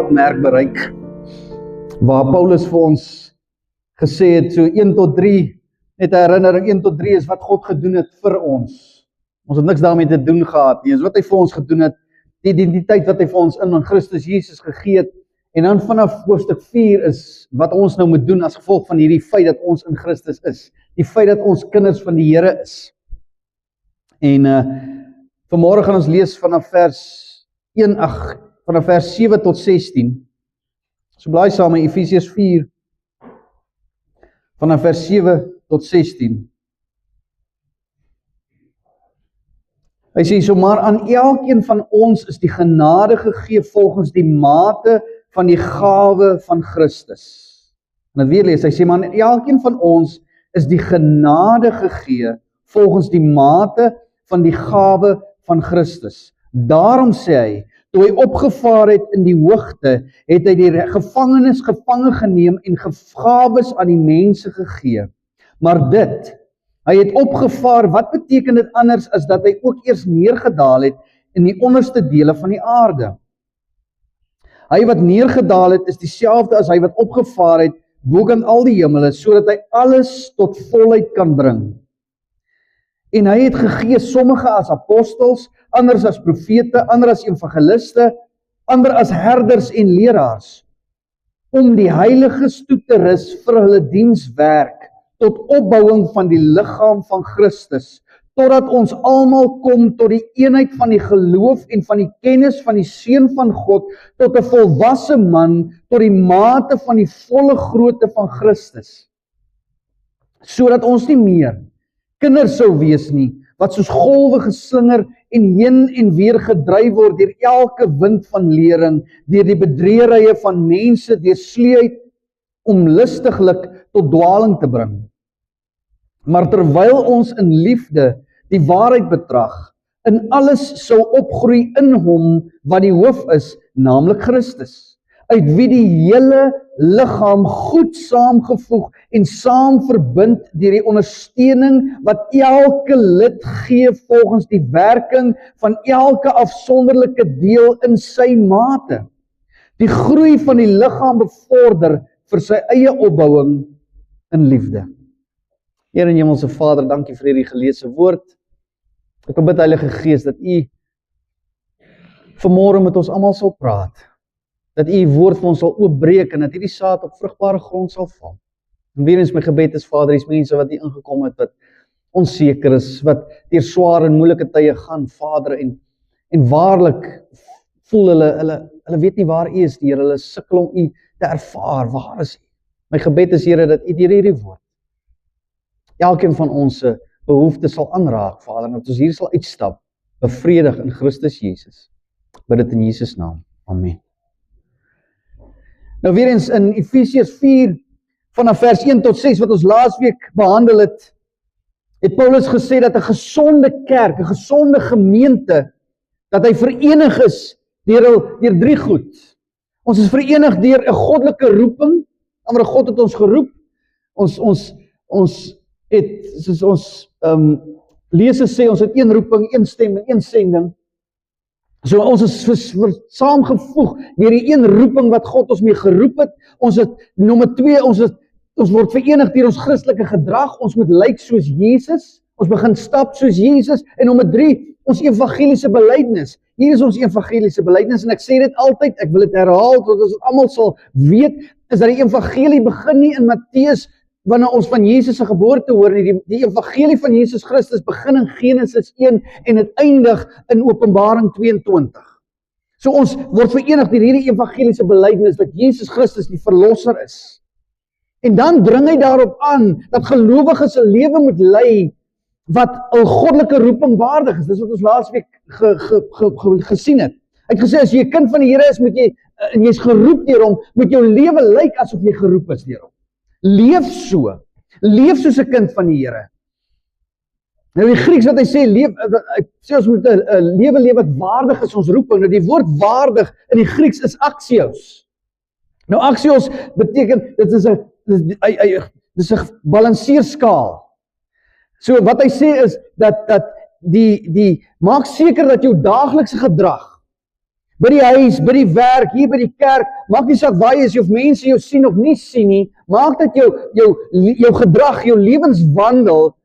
topmerk bereik, waar Paulus vir ons gesê het, so 1 tot 3, net 'n herinnering, 1 tot 3 is wat God gedoen het vir ons. Ons het niks daarmee te doen gehad nie, is wat hy vir ons gedoen het, die identiteit wat hy vir ons in Christus Jesus gegee het, en dan vanaf hoofstuk 4 is wat ons nou moet doen as gevolg van hierdie feit dat ons in Christus is, die feit dat ons kinders van die Here is. En vanmôre gaan ons lees vanaf vers 7 tot 16. So blaai saam in Efesiërs 4, vanaf vers 7 tot 16. Hy sê, so maar aan elkeen van ons is die genade gegee volgens die mate van die gawe van Christus. En dit weer lees, hy sê, maar aan elkeen van ons is die genade gegee volgens die mate van die gawe van Christus. Daarom sê hy, toe hy opgevaar het in die hoogte, het hy die gevangenes gevange geneem en gawes aan die mense gegee. Maar dit, hy het opgevaar, wat beteken dit anders as dat hy ook eers neergedaal het in die onderste dele van die aarde? Hy wat neergedaal het, is dieselfde as hy wat opgevaar het, bo aan al die hemele, sodat hy alles tot volheid kan bring. En hy het gegee sommige as apostels, ander as profete, ander as evangeliste, ander as herders en leraars, om die heiliges toe te rus vir hulle dienswerk, tot opbouing van die liggaam van Christus, totdat ons almal kom tot die eenheid van die geloof en van die kennis van die Seun van God, tot 'n volwasse man, tot die mate van die volle grootte van Christus, sodat ons nie meer kinders sou wees nie, wat soos golwe geslinger en heen en weer gedryf word deur elke wind van lering, deur die bedriegerye van mense, deur sleeheid om listiglik tot dwaling te bring. Maar terwyl ons in liefde die waarheid betrag, in alles sou opgroei in hom wat die hoof is, naamlik Christus, uit wie die hele liggaam goed saamgevoeg en saam verbind deur die ondersteuning wat elke lid gee volgens die werking van elke afsonderlike deel in sy mate, die groei van die liggaam bevorder vir sy eie opbouing in liefde. Here en Hemelse Vader, dankie vir hierdie geleesde woord. Ek bid Heilige Gees dat U vanmôre met ons almal sal praat, dat U woord vir ons sal oopbreek en dat hierdie saad op vrugbare grond sal val. En weer eens my gebed is, Vader, is mense wat hier ingekom het, wat onseker is, wat deur swaar en moeilike tye gaan, Vader, en waarlik voel hulle weet nie waar U is, Here, hulle sukkel om U te ervaar, waar is U? My gebed is, Here, dat U deur hierdie woord elkeen van ons se behoeftes sal aanraak, Vader, en dat ons hier sal uitstap, bevredig in Christus Jesus. Bid dit in Jesus naam. Amen. Nou weer eens in Efesiërs 4, vanaf vers 1 tot 6, wat ons laasweek behandel het, het Paulus gesê dat 'n gesonde kerk, 'n gesonde gemeente, dat hy verenig is deur 3 goed. Ons is verenig deur 'n goddelike roeping, maar God het ons geroep. Ons het, soos ons lese sê, ons het 1 roeping, 1 stem en 1 sending. So ons is saamgevoeg deur die 1 roeping wat God ons mee geroep het. Ons het, nommer 2, ons word verenig deur ons Christelike gedrag. Ons moet lyk soos Jesus. Ons begin stap soos Jesus. En nommer 3, ons evangeliese belydenis. Hier is ons evangeliese belydenis en ek sê dit altyd, ek wil dit herhaal tot ons almal sal weet, is dat die evangelie begin nie in Matteus wanneer ons van Jesus se geboorte hoor nie. Die evangelie van Jesus Christus begin in Genesis 1 en het eindig in Openbaring 22. So ons word verenig deur hierdie evangeliese belydenis dat Jesus Christus die verlosser is. En dan dring hy daarop aan dat gelowiges 'n lewe moet lei wat 'n goddelike roeping waardig is. Dis wat ons laasweek gesien het. Hy het gesê as jy 'n kind van die Here is, moet jy en jy's geroep deur hom, moet jou lewe lyk asof jy geroep is deur hom. Leef soos 'n kind van die Here. Nou die Grieks wat hy sê, hy sê ons moet 'n lewe leef wat waardig is ons roeping. Nou die woord waardig in die Grieks is axios. Nou axios beteken, dit is 'n balanseerskaal. So wat hy sê is dat die maak seker dat jou daaglikse gedrag By die huis, by die werk, hier by die kerk, maak nie saak waar jy is, of mense jou sien of nie sien nie, maak dat jou gedrag, jou lewenswandel,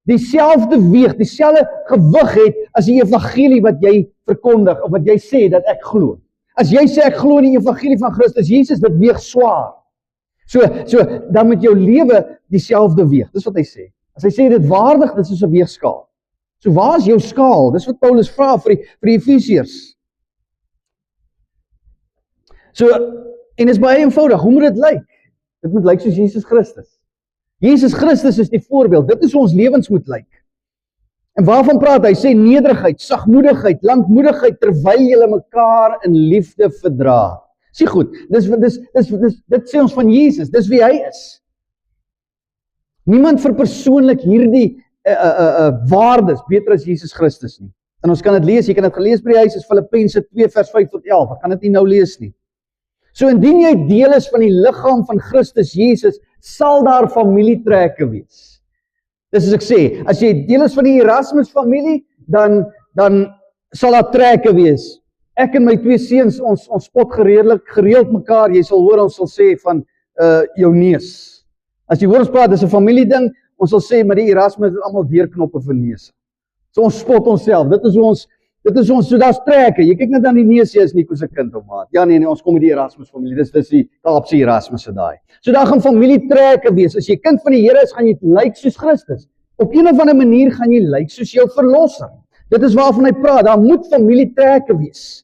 dieselfde weeg, dieselfde gewig het, as die evangelie wat jy verkondig, of wat jy sê, dat ek glo. As jy sê, ek glo in die evangelie van Christus Jesus, dit weeg swaar. So, dan moet jou lewe dieselfde weeg, dis wat hy sê. As hy sê dit waardig, dit is soos 'n weegskaal. So waar is jou skaal? Dis wat Paulus vra vir die Efesiërs. So, en is baie eenvoudig, hoe moet dit lyk? Dit moet lyk soos Jesus Christus. Jesus Christus is die voorbeeld, dit is hoe ons lewens moet lyk. En waarvan praat hy? Sê nederigheid, sagmoedigheid, lankmoedigheid, terwyl julle mekaar in liefde verdra. Sê goed, dit sê ons van Jesus, dis wie hy is. Niemand verpersoonlik hierdie waardes beter as Jesus Christus nie. En ons kan dit lees, jy kan dit gelees by die huis, is Filippense 2 vers 5 tot 11, ek kan dit nie nou lees nie. So indien jy deel is van die liggaam van Christus Jesus, sal daar familietrekke wees. Dis as ek sê, as jy deel is van die Erasmus familie, dan sal daar trekke wees. Ek en my 2 seuns, ons spot gereeld mekaar, jy sal hoor, ons sal sê van jou neus. As jy hoor ons praat, dis 'n familie ding, ons sal sê, maar die Erasmus is almal deurknoppe vir neus. So ons spot onsself, dit is ons, so daar's trekke, jy kyk net aan die neus, jy is Nico se kind of maat. Ja nee, ons kom met die Erasmus familie, dis die Kaapse Erasmus se daai. So daar gaan familietrekke wees, as jy kind van die Here is, gaan jy lyk soos Christus. Op een of ander manier gaan jy lyk soos jou verlosser. Dit is waarvan hy praat, daar moet familietrekke wees.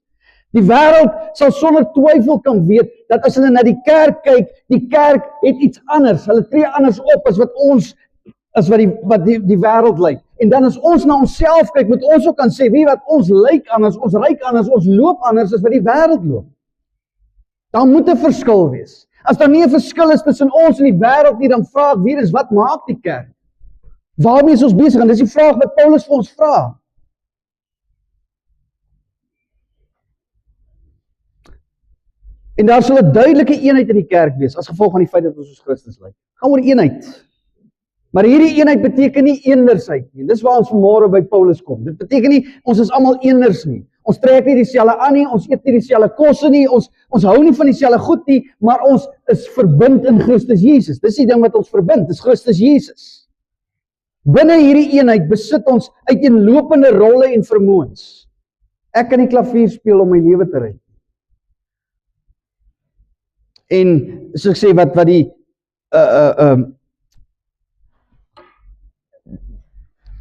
Die wêreld sal sonder twyfel kan weet, dat as hulle na die kerk kyk, die kerk het iets anders, hulle tree anders op as wat die wêreld lyk. En dan as ons na onsself kyk, moet ons ook kan sê, wie wat ons lyk anders, ons ryk anders, ons loop anders as wat die wêreld loop. Daar moet 'n verskil wees. As daar nie 'n verskil is tussen ons en die wêreld nie, dan vra ek weer eens, wat maak die kerk? Waarmee is ons besig? En dis die vraag wat Paulus vir ons vra. En daar sal 'n duidelike eenheid in die kerk wees, as gevolg van die feit dat ons soos Christus lyk. Gaan oor eenheid. Maar hierdie eenheid beteken nie eendersheid nie. Dis waar ons vanmôre by Paulus kom. Dit beteken nie, ons is almal eenders nie. Ons trek nie dieselfde aan nie, ons eet nie dieselfde kosse nie, ons hou nie van dieselfde goed nie, maar ons is verbind in Christus Jesus. Dis die ding wat ons verbind, is Christus Jesus. Binne hierdie eenheid besit ons uiteenlopende rolle en vermoëns. Ek kan die klavier speel om my lewe te red. En soos ek sê, wat die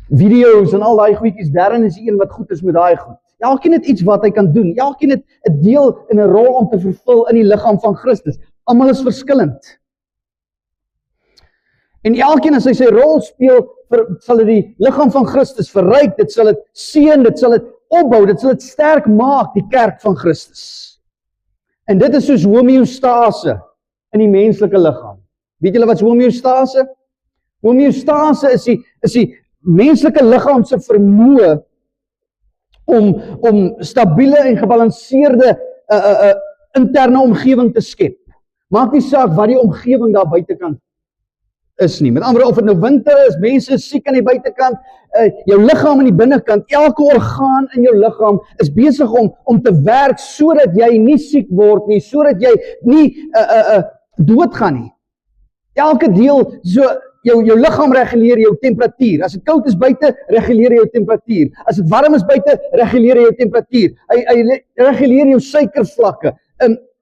video's en al daai goedjies, daarin is die een wat goed is met daai goed. Elkeen het iets wat hy kan doen. Elkeen het 'n deel en 'n rol om te vervul in die liggaam van Christus. Almal is verskillend. En elkeen as hy sy rol speel, sal dit die liggaam van Christus verryk, dit sal dit seën, dit sal dit opbou, dit sal dit sterk maak, die kerk van Christus. En dit is soos homeostase in die menslike liggaam. Weet julle wat is homeostase? Homeostase is die menslike liggaam se vermoë om stabiele en gebalanseerde interne omgewing te skep. Maak nie saak wat die omgewing daar buitekant is nie. Met ander woorde, of dit nou winter is, mense is siek aan die buitekant, jou liggaam aan die binnekant, elke orgaan in jou liggaam is besig om te werk sodat jy nie siek word nie, sodat jy nie doodgaan nie. Elke deel, so jou liggaam reguleer jou temperatuur. As dit koud is buite, reguleer jou temperatuur. As dit warm is buite, reguleer jou temperatuur. Hy reguleer jou suikervlakke.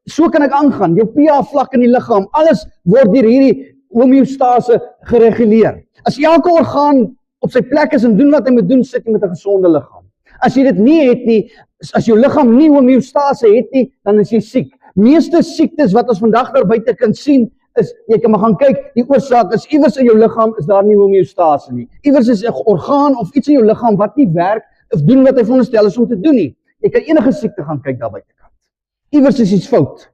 So kan ek aangaan. Jou pH vlak in die liggaam, alles word deur hierdie homeostase gereguleer. As elke orgaan op sy plek is en doen wat hy moet doen, sit jy met 'n gesonde liggaam. As jy dit nie het nie, as jou liggaam nie homeostase het nie, dan is jy siek. Meeste siektes wat ons vandag daar buite kan sien, is, jy kan maar gaan kyk, die oorsaak is iewers in jou liggaam is daar nie homeostase nie. Iewers is 'n orgaan of iets in jou liggaam wat nie werk of doen wat hy veronderstel is om te doen nie. Jy kan enige siekte gaan kyk daar buitekant. Iewers is iets fout.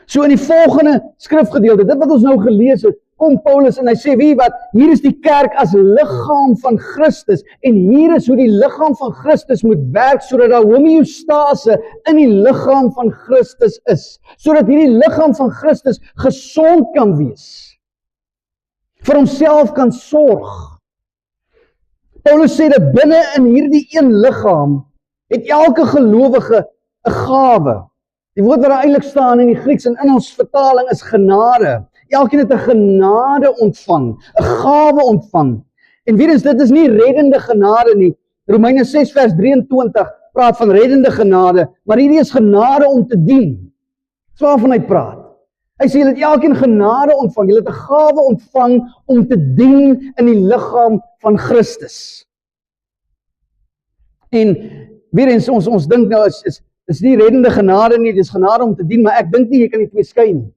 So in die volgende skrifgedeelte, dit wat ons nou gelees het, kom Paulus en hy sê, wie wat, hier is die kerk as liggaam van Christus, en hier is hoe die liggaam van Christus moet werk, sodat daar homeostase in die liggaam van Christus is, sodat hierdie liggaam van Christus gesond kan wees, vir homself kan sorg. Paulus sê dat binne in hierdie een liggaam, het elke gelowige 'n gawe. Die woord wat daar eintlik staan in die Grieks en in ons vertaling is genade. Elkeen het 'n genade ontvang, 'n gawe ontvang. En weer eens, dit is nie reddende genade nie. Romeine 6 vers 23 praat van reddende genade, maar hierdie is genade om te dien. Dis waarvan hy praat. Hy sê, julle het elkeen genade ontvang, julle het 'n gawe ontvang om te dien in die liggaam van Christus. En weer eens, ons dink nou, is nie reddende genade nie, dis genade om te dien, maar ek dink nie, jy kan die twee skei nie.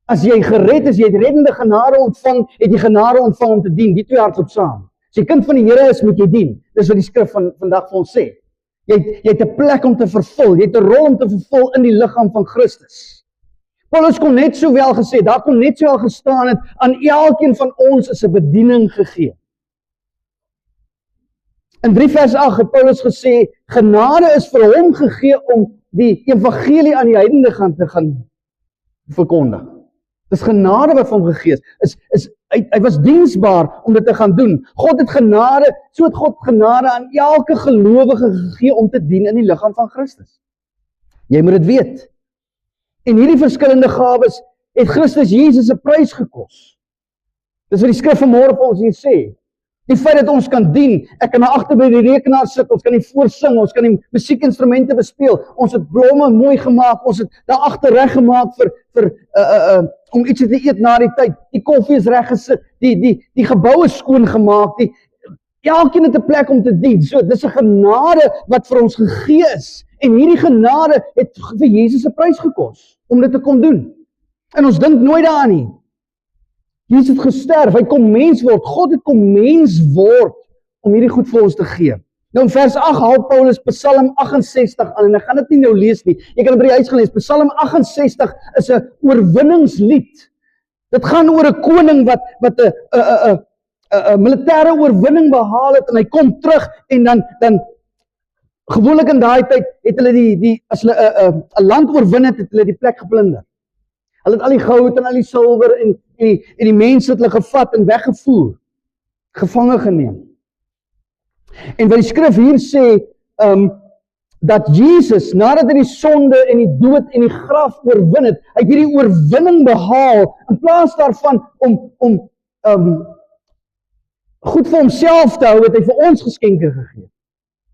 As jy gered is, jy het reddende genade ontvang, het jy genade ontvang om te dien, die twee hardloop saam. As jy kind van die Here is, moet jy dien. Dis wat die skrif van vandag vir ons sê. Jy het 'n plek om te vervul, jy het 'n rol om te vervul in die liggaam van Christus. Paulus kon net sowel gesê, daar kon net sowel gestaan het, aan elkeen van ons is 'n bediening gegee. In 3 vers 8 het Paulus gesê, genade is vir hom gegee om die evangelie aan die heidene te gaan verkondig. Dis genade wat vir hom gegee is. Hy was diensbaar om dit te gaan doen. God het genade, so het God genade aan elke gelowige gegee om te dien in die liggaam van Christus. Jy moet dit weet. En hierdie verskillende gawes het Christus Jesus 'n prys gekos. Dis wat die skrif vanmôre vir ons hier sê. Die feit dat ons kan dien, ek kan agter by die rekenaar sit, ons kan nie voorsing, ons kan die musiekinstrumente bespeel, ons het blomme mooi gemaak, ons het daar agter reg gemaak vir om iets te eet na die tyd, die koffie is reg gesit, die gebou is skoon gemaak, elkeen het 'n plek om te dien. So dis 'n genade wat vir ons gegee is. En hierdie genade het vir Jesus 'n prys gekos om dit te kon doen. En ons dink nooit daaraan nie. Jesus het gesterf, hy kom mens word, God het kom mens word om hierdie goed vir ons te gee. Nou in vers 8 haal Paulus Psalm 68 aan, en ek gaan dit nie nou lees nie, jy kan dit by die huis gaan lees. Psalm 68 is 'n oorwinningslied. Dit gaan oor 'n koning wat 'n militêre oorwinning behaal het, en hy kom terug, en dan gewoonlik in daai tyd het hulle as hulle 'n land oorwin het hulle die plek geplunder. Hulle het al die goud en al die silwer en die mense het hulle gevat en weggevoer, gevange geneem. En wat die skrif hier sê, dat Jesus, nadat hy die sonde en die dood en die graf oorwin het, hy het hierdie oorwinning behaal, in plaas daarvan om goed vir homself te hou, het hy vir ons geskenke gegee.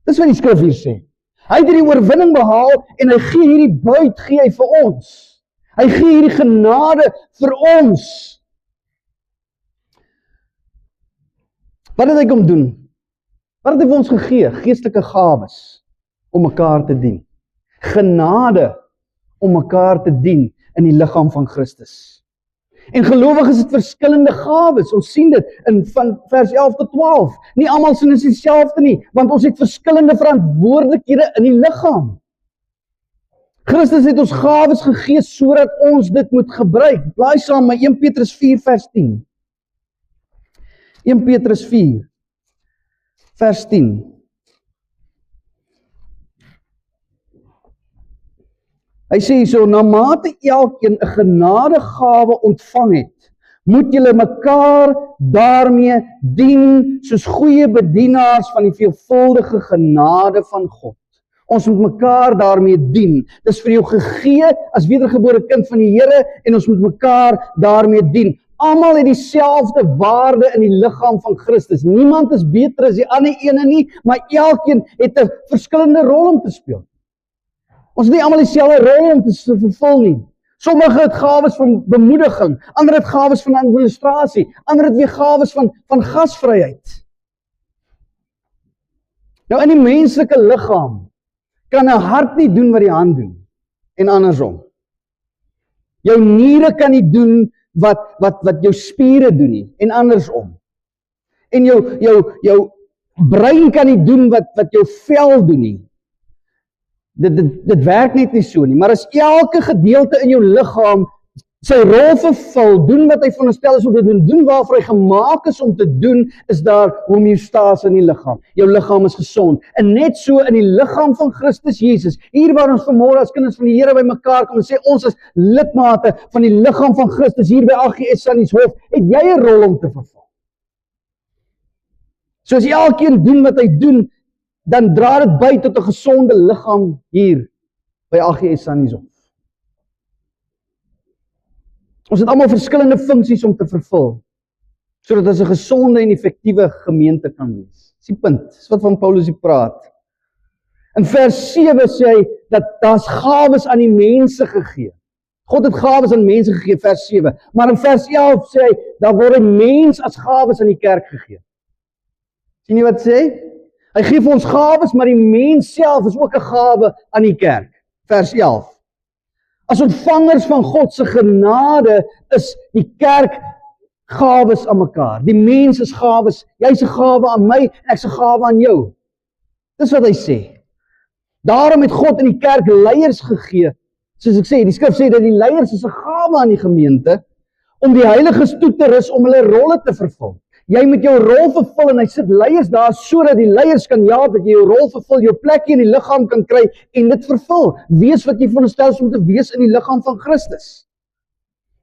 Dis wat die skrif hier sê. Hy het hierdie oorwinning behaal, en hy gee hierdie buit, gee hy vir ons. Hy gee hierdie genade vir ons. Wat het hy kom doen? Wat het hy vir ons gegee? Geestelike gawes om mekaar te dien. Genade om mekaar te dien in die liggaam van Christus. En gelowiges het verskillende gawes. Ons sien dit van vers 11 tot 12. Nie almal sien is dieselfde nie, want ons het verskillende verantwoordelikhede in die liggaam. Christus het ons gawes gegee sodat ons dit moet gebruik. Blaai saam met 1 Petrus 4 vers 10. 1 Petrus 4 vers 10. Hy sê hierso, na mate elkeen 'n genadegawe ontvang het, moet julle mekaar daarmee dien soos goeie bedienaars van die veelvuldige genade van God. Ons moet mekaar daarmee dien. Dis vir jou gegee as wedergebore kind van die Here, en ons moet mekaar daarmee dien. Almal het dieselfde waarde in die liggaam van Christus. Niemand is beter as die ander ene nie, maar elkeen het 'n verskillende rol om te speel. Ons het nie almal dieselfde rol om te vervul nie. Sommige het gawes van bemoediging, ander het gawes van administrasie, ander het weer gawes van gasvryheid. Nou in die menslike liggaam kan 'n hart nie doen wat die hand doen, en andersom. Jou niere kan nie doen wat jou spiere doen nie, en andersom. En jou brein kan nie doen wat jou vel doen nie. Dit werk net nie so nie, maar as elke gedeelte in jou liggaam sy rol vervul, doen wat hy veronderstel is om te doen waarvoor hy gemaak is om te doen, is daar homeostase in die liggaam. Jou liggaam is gesond. En net so in die liggaam van Christus Jesus, hier waar ons vanmôre as kinders van die Here by mekaar kom en sê, ons is lidmate van die liggaam van Christus, hier by AGS Sannieshof, het jy 'n rol om te vervul. So as elkeen doen wat hy doen, dan dra dit by tot 'n gesonde liggaam hier by AGS Sannieshof. Ons het almal verskillende funksies om te vervul, sodat ons 'n gesonde en effektiewe gemeente kan wees. Dis die punt, dis wat van Paulus hier praat. In vers 7 sê hy, dat daar's gawes aan die mense gegee. God het gawes aan mense gegee, vers 7. Maar in vers 11 sê hy, daar word 'n mens as gawes aan die kerk gegee. Sien jy wat sê? Hy gee vir ons gawes, maar die mens self is ook 'n gawe aan die kerk. Vers 11. As ontvangers van God se genade is die kerk gawes aan mekaar. Die mens is gawes. Jy's 'n gawe aan my, ek's 'n gawe aan jou. Dis wat hy sê. Daarom het God in die kerk leiers gegee. Soos ek sê, die skrif sê dat die leiers is 'n gawe aan die gemeente om die heiliges toe te rus om hulle rolle te vervul. Jy moet jou rol vervul en hy sit leiers daar sodat die leiers kan help dat jy jou rol vervul, jou plekjie in die liggaam kan kry en dit vervul. Wees wat jy veronderstel is om te wees in die liggaam van Christus.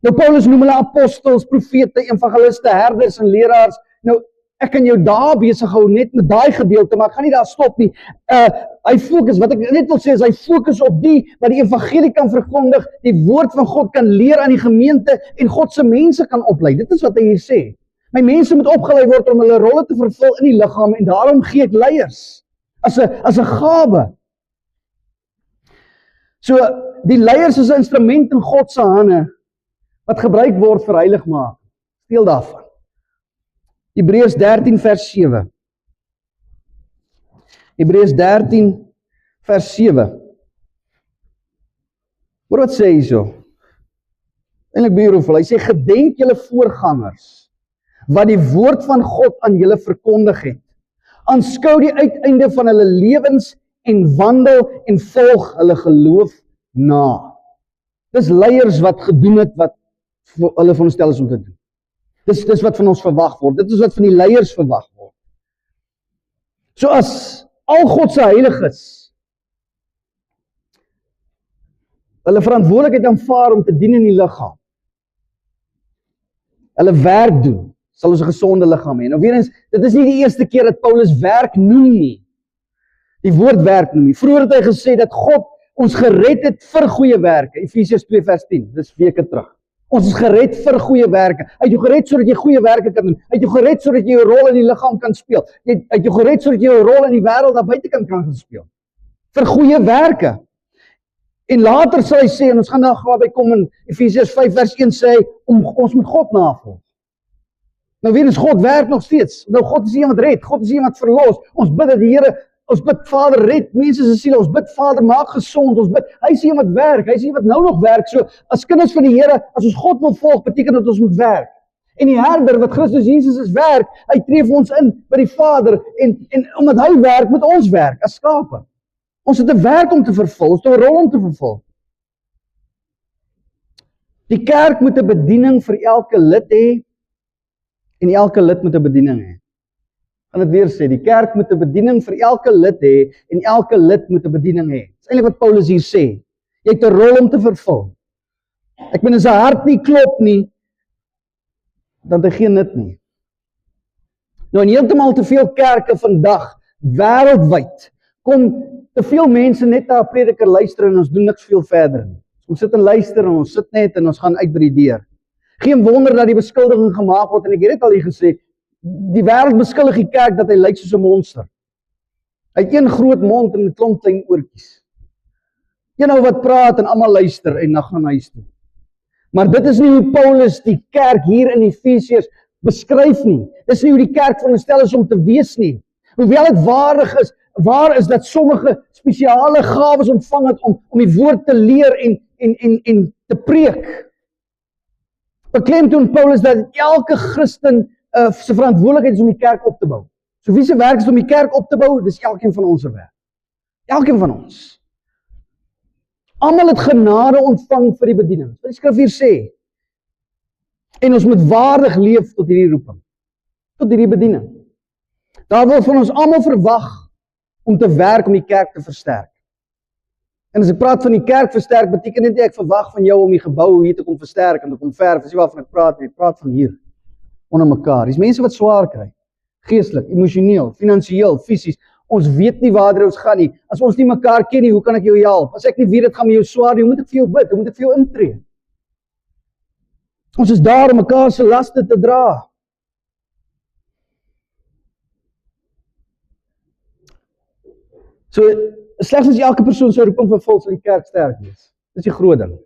Nou Paulus noem hulle apostels, profete, evangeliste, herders en leraars. Nou ek kan jou daar besig hou net met daai gedeelte, maar ek gaan nie daar stop nie. Hy fokus, wat ek net wil sê is hy fokus op die wat die evangelie kan verkondig, die woord van God kan leer aan die gemeente en God se mense kan oplei. Dit is wat hy hier sê. My mense moet opgelei word om hulle rolle te vervul in die liggaam en daarom gee ek leiers as 'n gawe. So die leiers is 'n instrument in God se hande wat gebruik word vir heiligmaking. Deel daarvan. Hebreërs 13 vers 7. Hebreërs 13 vers 7. Hoor wat sê hy so? Eintlik beautiful. Hy sê gedenk julle voorgangers wat die woord van God aan julle verkondig het. Aanskou die uiteinde van hulle lewens en wandel en volg hulle geloof na. Dis leiers wat gedoen het wat hulle veronderstel is om te doen. Dis wat van ons verwag word. Dit is wat van die leiers verwag word. So as al God se heiliges hulle verantwoordelikheid aanvaar om te dien in die liggaam, hulle werk doen, sal ons 'n gesonde liggaam hê. Nou weer eens, dit is nie die eerste keer dat Paulus werk noem nie. Die woord werk noem nie. Vroeger het hy gesê dat God ons gered het vir goeie werke. Efesiërs 2 vers 10, dis weke terug. Ons is gered vir goeie werke. Hy het jou gered sodat jy goeie werke kan doen. Hy het jou gered sodat jy jou rol in die liggaam kan speel. Hy het jou gered sodat jy jou rol in die wêreld daar buitekant kan speel. Vir goeie werke. En later sal hy sê, en ons gaan daar gou by kom in Efesiërs 5 vers 1 sê hy, ons moet God navolg. Nou weer eens, God werk nog steeds. Nou God is iemand red, God is iemand verlos. Ons bid dat die Here, ons bid Vader red mense se siele, ons bid Vader maak gesond, ons bid, hy is iemand werk, hy is iemand nou nog werk. So as kinders van die Here, as ons God wil volg, beteken dat ons moet werk. En die herder wat Christus Jesus is werk, hy tree vir ons in by die Vader en omdat hy werk, moet ons werk as skape. Ons het 'n werk om te vervul, ons het 'n rol om te vervul. Die kerk moet 'n bediening vir elke lid hê en elke lid moet 'n bediening hê. Ek gaan dit weer sê, die kerk moet 'n bediening vir elke lid hê en elke lid moet 'n bediening hê. Dis eintlik wat Paulus hier sê. Jy het 'n rol om te vervul. Ek bedoel as 'n hart nie klop nie, dan het hy geen nut nie. Nou en heeltemal te veel kerke vandag wêreldwyd kom te veel mense net na 'n prediker luister en ons doen niks veel verder nie. Ons sit en luister en ons sit net en ons gaan uit by die deur. Geen wonder dat die beskuldiging gemaak word en ek het dit al hier gesê, die wêreld beskuldig die kerk dat hy lyk soos 'n monster. Hy het een groot mond en 'n klomp klein oortjies. Een wat praat en almal luister en dan gaan huis toe. Maar dit is nie hoe Paulus die kerk hier in Efesiërs beskryf nie. Dis nie hoe die kerk veronderstel is om te wees nie. Hoewel dit waar is dat sommige spesiale gawes ontvang het om die woord te leer en te preek. Beklemtoon Paulus dat elke Christen se verantwoordelikheid is om die kerk op te bou. So wie se werk is om die kerk op te bou? Dis elkeen van ons se werk. Elkeen van ons. Almal het genade ontvang vir die bediening. Wat die skrif hier sê. En ons moet waardig leef tot hierdie roeping. Tot hierdie bediening. Daar word van ons almal verwag om te werk om die kerk te versterk. En as ek praat van die kerk versterk, beteken dit nie ek verwag van jou om die gebou hier te kom versterk en te kom verf. Dis nie waarvan ek praat nie. Ek praat van hier onder mekaar. Dis mense wat swaar kry. Geestelik, emosioneel, finansiëel, fisies. ons weet nie waar ons gaan nie. As ons nie mekaar ken nie, hoe kan ek jou help? As ek nie weet dit gaan met jou swaar nie, hoe moet ek vir jou bid? Hoe moet ek vir jou intree? Ons is daar om mekaar se laste te dra. So, slegs as elke persoon sy roeping vervul, sal die kerk sterk wees. Dis die groot ding.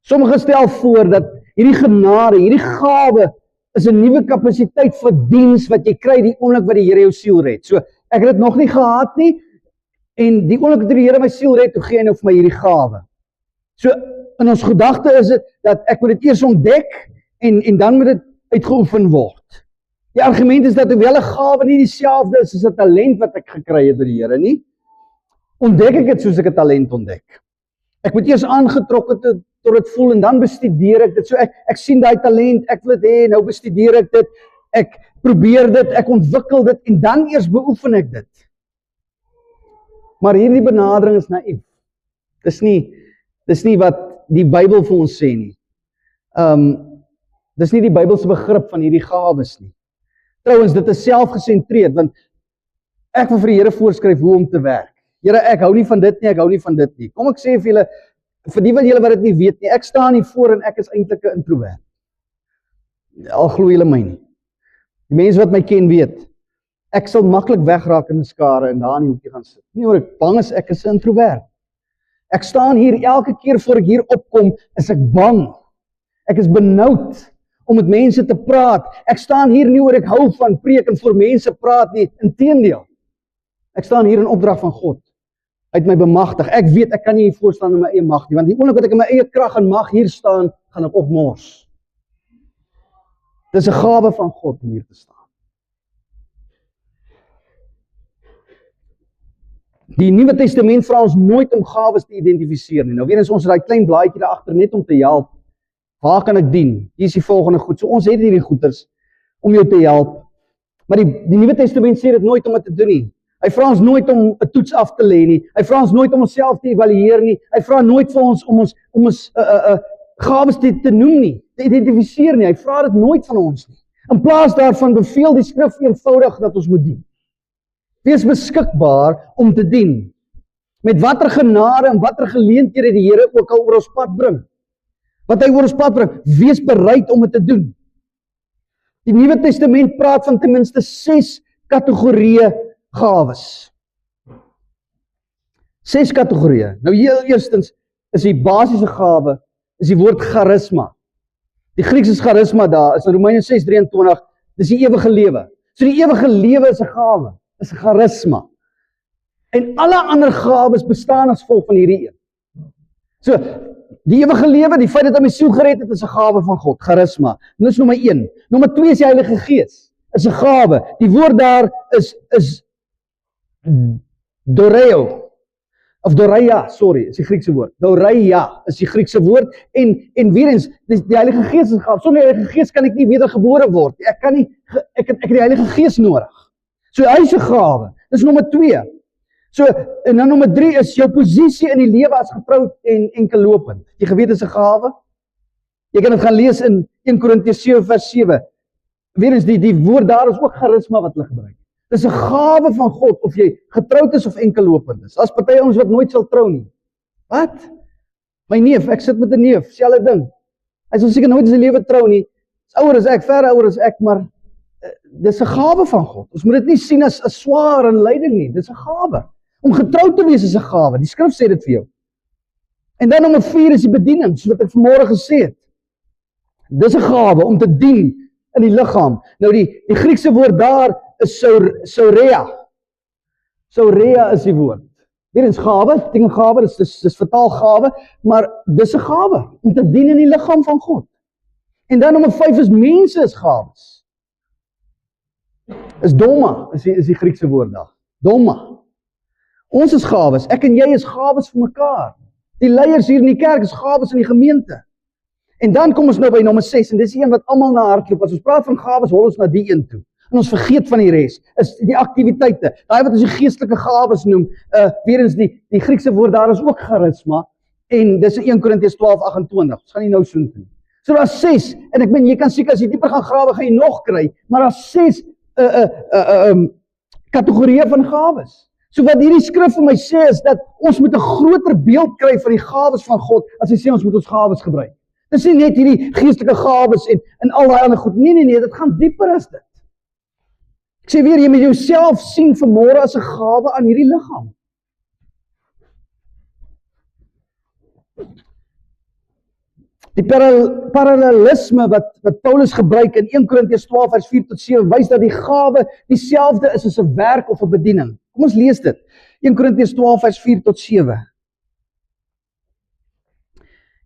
Sommige stel voor dat hierdie genade, hierdie gawe, is 'n nuwe kapasiteit vir diens wat jy kry die oomblik wat die Here jou siel red. So, ek het dit nog nie gehad nie, en die oomblik wat die Here my siel red, toe gee hy nou vir my hierdie gawe. So, in ons gedagte is dit, dat ek moet dit eers ontdek, en dan moet dit uitgeoefen word. Die argument is dat hoewel 'n gawe nie dieselfde is as 'n talent wat ek gekry het by die Here nie, ontdek ek dit soos ek 'n talent ontdek. Ek moet eers aangetrokke tot dit voel, en dan bestudeer ek dit. So ek sien daai talent, ek wil dit hê, nou bestudeer ek dit, ek probeer dit, ek ontwikkel dit, en dan eers beoefen ek dit. Maar hierdie benadering is naïef. Dis nie wat die Bybel vir ons sê nie. Dis nie die Bybelse begrip van hierdie gawes nie. Trouwens, dit is selfgesentreerd, want ek wil vir die Here voorskryf hoe om te werk. Here, ek hou nie van dit nie, ek hou nie van dit nie. Kom ek sê vir julle, vir die van julle wat dit nie weet nie, ek staan hier voor en ek is eintlik 'n introvert. Al glo julle my nie. Die mense wat my ken weet, ek sal maklik wegraak in 'n skare en daar in die hoekie gaan sit. Nie oor ek bang is, ek is 'n introvert. Ek staan hier elke keer voor ek hier opkom, is ek bang. Ek is benoud om met mense te praat. Ek staan hier nie oor ek hou van preek en voor mense praat nie, inteendeel. Ek staan hier in opdrag van God. Uit my bemagtig. Ek weet ek kan nie hier voor staan in my eie mag nie, want die oomblik wat ek in my eie krag en mag hier staan, gaan ek opmors. Dis 'n gawe van God om hier te staan. Die Nuwe Testament vra ons nooit om gawes te identifiseer nie. Nou weer eens ons het daai klein blaadjie daar agter net om te help. Waar kan ek dien? Hier is die volgende goed. So ons het hierdie goeders om jou te help. Maar die Nuwe Testament sê dit nooit om dit te doen nie. Hy vra ons nooit om 'n toets af te lê nie. Hy vra ons nooit om onsself te evalueer nie. Hy vra nooit vir ons om ons gawes te noem nie, te identifiseer nie. Hy vra dit nooit van ons nie. In plaas daarvan beveel die skrif eenvoudig dat ons moet dien. Wees beskikbaar om te dien. Met watter genade en watter geleenthede die Here ook al oor ons pad bring. Wat hy oor ons pad bring, wees bereid om dit te doen. Die Nuwe Testament praat van ten minste 6 kategorieë gawes. 6 kategorieë. Nou heel eerstens is die basiese gawe, is die woord charisma. Die Grieks is charisma daar, is in Romeine 6:23, dis die ewige lewe. So die ewige lewe is 'n gawe, is 'n charisma. En alle ander gawes bestaan as volg van hierdie een. So, die ewige lewe, die feit dat hy my siel gered het, is 'n gawe van God, charisma. Dis nommer 1. Nommer 2 is die Heilige Gees, is 'n gawe. Die woord daar is doreo, of doreia, is die Griekse woord. Doreia is die Griekse woord, en weer eens, die Heilige Gees is 'n gawe. Sonder die Heilige Gees kan ek nie wedergebore word. Ek het die Heilige Gees nodig. So hy is 'n gawe. Dis nommer 2. So, en dan nommer 3 is jou posisie in die lewe as getroud en enkellopend. Jy geweet is 'n gawe. Jy kan dit gaan lees in 1 Korintiërs 7:7. Weer eens die woord daar is ook charisma wat hulle gebruik. Dis 'n gawe van God of jy getroud is of enkellopend is. As party ons wat nooit sal trou nie. Wat? My neef, ek sit met 'n neef, selfde ding. Hy sal seker nooit in sy lewe trou nie. Is ouer as ek, ver ouer as ek, maar dis 'n gawe van God. Ons moet dit nie sien as 'n swaar en lyding nie. Dis 'n gawe. Om getroud te wees is 'n gawe. Die skrif sê dit vir jou. En dan nommer 4 is die bediening, soos wat ek vanmôre gesê het. Dis 'n gawe om te dien in die liggaam. Nou die Griekse woord daar is sorea. Sorea is die woord. Weer eens gawe, gawe, dis vertaal gawe, maar dis 'n gawe om te dien in die liggaam van God. En dan nommer 5 is mense is gawes. Is doma, is die Griekse woord daar. Doma. Ons is gawes, ek en jy is gawes vir mekaar. Die leiers hier in die kerk is gawes in die gemeente. En dan kom ons nou by nommer 6, en dis die een wat almal na hardloop. As ons praat van gawes, hol ons na die een toe. En ons vergeet van die res, is die aktiwiteite. Daai wat ons die geestelike gawes noem, weer eens die Griekse woord daar is ook charisma, en dis in 1 Korintiërs 12:28. Ons gaan nie nou soen toe. So daar's 6, en ek meen, jy kan seker as jy dieper gaan grawe, gaan jy nog kry, maar daar's 6 kategorieë van gawes. So wat hierdie skrif vir my sê is dat ons moet 'n groter beeld kry van die gawes van God as hy sê ons moet ons gawes gebruik. Dis nie net hierdie geestelike gawes en al daai ander goed. Nee, dit gaan dieper as dit. Ek sê weer, jy moet jouself sien vanmôre as 'n gawe aan hierdie liggaam. Die parallelisme wat Paulus gebruik in 1 Korintiërs 12 vers 4 tot 7 wys dat die gawe dieselfde is as 'n werk of 'n bediening. Kom ons lees dit. 1 Korintiërs 12 vers 4 tot 7.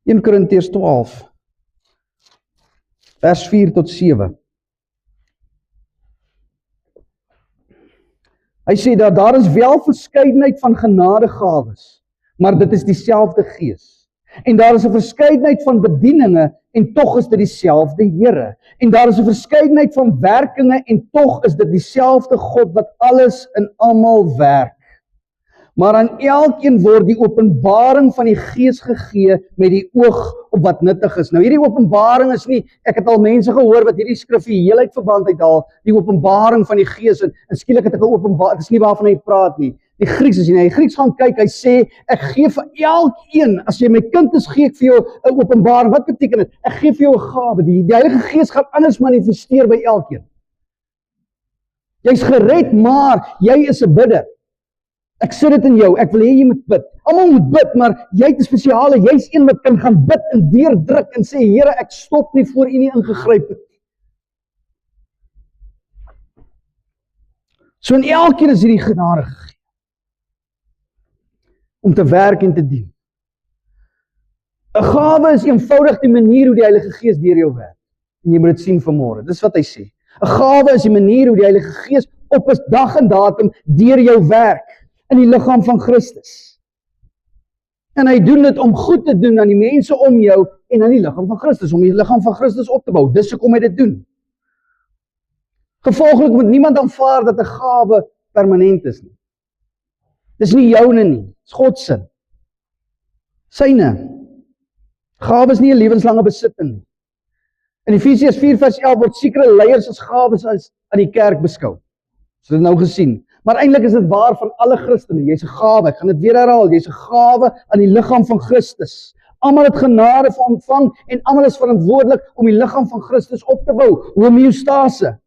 1 Korintiërs 12 vers 4 tot 7. Hy sê dat daar is wel verskeidenheid van genadegawes, maar dit is dieselfde Gees. En daar is 'n verskeidenheid van bedieninge en tog is dit dieselfde Here. En daar is 'n verskeidenheid van werkinge en tog is dit dieselfde God wat alles in almal werk. Maar aan elkeen word die openbaring van die Gees gegee met die oog op wat nuttig is. Nou hierdie openbaring is nie, ek het al mense gehoor wat hierdie skrif die heelheid verband uithaal, die openbaring van die Gees en skielik het ek 'n openbaring, dit is nie waarvan hy praat nie. Die Grieks is nie, die Grieks gaan kyk, hy sê, ek gee vir elkeen, as jy my kind is, gee ek vir jou 'n openbaring. Wat beteken dit? Ek gee vir jou 'n gawe. Die Heilige Gees gaan anders manifesteer by elkeen. Jy's gered, maar jy is 'n bidder. Ek sit dit in jou, ek wil hê jy moet bid. Almal moet bid, maar jy het 'n spesiale, jy's een wat kan gaan bid en deurdruk en sê, Here, ek stop nie voor U nie ingegryp het. So in elkeen is hierdie genade gegee om te werk en te dien. 'n Gawe is eenvoudig die manier hoe die Heilige Gees deur jou werk. En jy moet dit sien vanmôre. Dis wat hy sê. 'n Gawe is die manier hoe die Heilige Gees op 'n dag en datum deur jou werk in die liggaam van Christus. En hy doen dit om goed te doen aan die mense om jou en aan die liggaam van Christus, om die liggaam van Christus op te bou. Dis hoekom hy dit doen. Gevolglik moet niemand aanvaar dat 'n gawe permanent is nie. Dis nie joune nie, dis God se. Syne. Gawe is nie 'n lewenslange besitting nie. In Efesiërs 4 vers 11 word sekere leiers as gawes aan die kerk beskou. Ons het dit nou gesien. Maar eintlik is dit waar van alle Christene. Jy's 'n gawe, ek gaan dit weer herhaal, jy's 'n gawe aan die liggaam van Christus. Almal het genade ontvang en almal is verantwoordelik om die liggaam van Christus op te bou. Homeostase.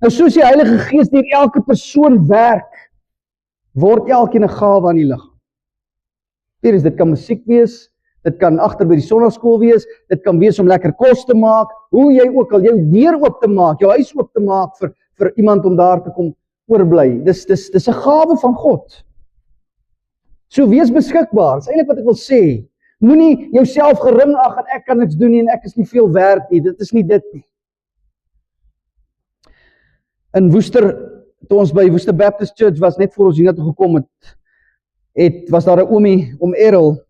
Nou soos die Heilige Gees deur elke persoon werk, word elkeen 'n gawe aan die liggaam. Dit kan musiek wees, dit kan agter by die sonnaarskool wees, dit kan wees om lekker kos te maak, hoe jy ook al jou deur oop te maak, jou huis oop te maak vir iemand om daar te kom oorbly. Dis 'n gawe van God. So wees beskikbaar. Dis eintlik wat ek wil sê. Moenie jouself gering ag en ek kan niks doen nie en ek is nie veel werd nie. Dit is nie dit nie. In Woester, toe ons by Woester Baptist Church was, net voor ons hiernatoe gekom het, was daar 'n oomie, oom Errol.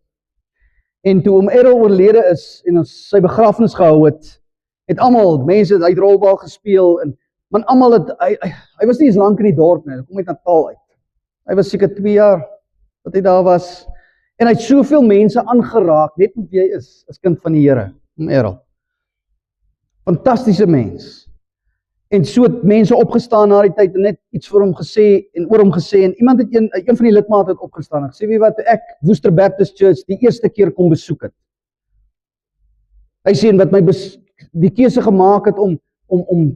En toe oom Errol oorlede is en ons sy begrafnis gehou het almal, mense het uit rolbal gespeel en maar almal het hy was nie eens lank in die dorp nie, hy kom uit Natal uit. Hy was seker 2 jaar wat hy daar was en hy het soveel mense aangeraak net met wie hy is as kind van die Here, oom Errol. Fantastiese mens. En so het mense opgestaan na die tyd en net iets vir hom gesê en oor hom gesê en iemand het een van die lidmate het opgestaan en gesê, weet wat, ek Woester Baptist Church die eerste keer kom besoek het. Hy sê en wat my die keuse gemaak het om